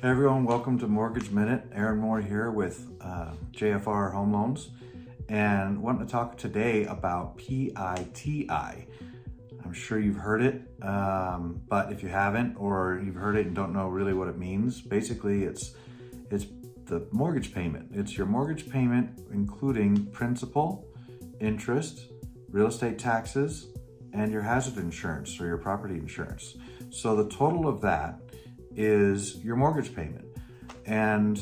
Hey everyone, welcome to Mortgage Minute. Aaron Moore here with JFR Home Loans, and wanting to talk today about PITI. I'm sure you've heard it, but if you haven't, or you've heard it and don't know really what it means, basically it's the mortgage payment. It's your mortgage payment, including principal, interest, real estate taxes, and your hazard insurance or your property insurance. So the total of that is your mortgage payment. And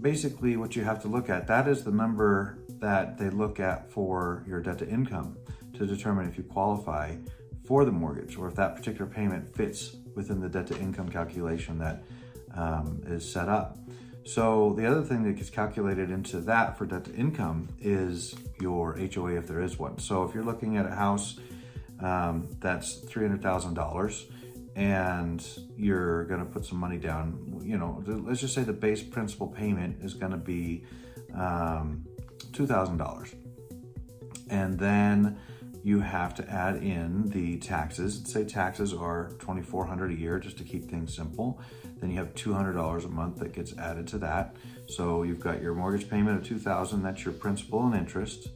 basically what you have to look at, that is the number that they look at for your debt to income to determine if you qualify for the mortgage or if that particular payment fits within the debt to income calculation that is set up. So the other thing that gets calculated into that for debt to income is your HOA, if there is one. So if you're looking at a house that's $300,000 and you're going to put some money down, let's just say the base principal payment is going to be $2,000. And then you have to add in the taxes. Say taxes are $2,400 a year, just to keep things simple. Then you have $200 a month that gets added to that. So you've got your mortgage payment of $2,000, that's your principal and interest.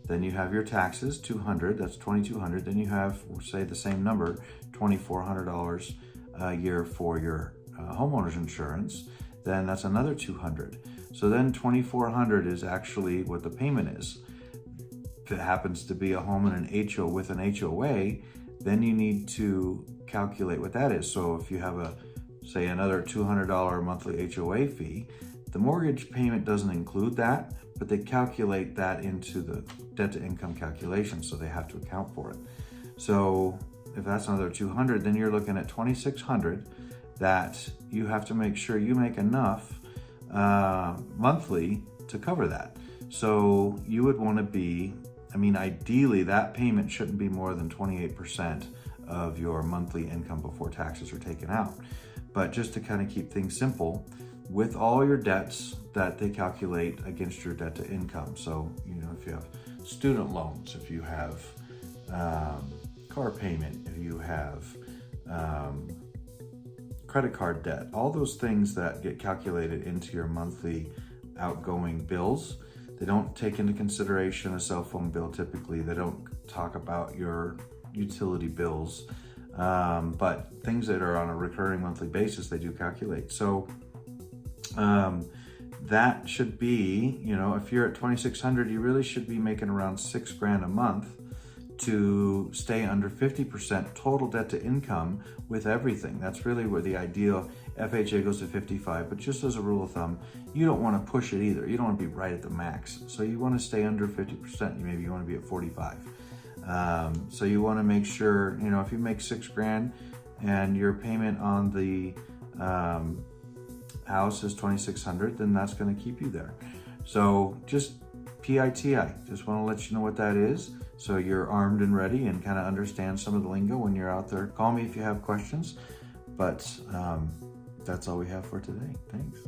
Then you have your taxes, $200, that's $2,200. Then you have, say the same number, $2,400 a year for your homeowner's insurance. Then that's another $200. So then $2,400 is actually what the payment is. If it happens to be a home and an HO with an HOA, then you need to calculate what that is. So if you have say another $200 monthly HOA fee, the mortgage payment doesn't include that, but they calculate that into the debt to income calculation, so they have to account for it. So if that's another $200, then you're looking at $2,600 that you have to make sure you make enough monthly to cover that. So you would want to be, ideally that payment shouldn't be more than 28% of your monthly income before taxes are taken out. But just to kind of keep things simple, with all your debts that they calculate against your debt to income. So, if you have student loans, if you have car payment, if you have credit card debt, all those things that get calculated into your monthly outgoing bills, they don't take into consideration a cell phone bill typically. They don't talk about your utility bills, but things that are on a recurring monthly basis, they do calculate. So that should be, if you're at $2,600, you really should be making around $6,000 a month to stay under 50% total debt to income with everything. That's really where the ideal FHA goes to 55, but just as a rule of thumb, you don't want to push it either. You don't want to be right at the max. So you want to stay under 50%. Maybe you want to be at 45. So you want to make sure, if you make $6,000 and your payment on the house is $2,600, then that's going to keep you there. So just PITI, just want to let you know what that is, so you're armed and ready and kind of understand some of the lingo when you're out there. Call me if you have questions, but that's all we have for today. Thanks.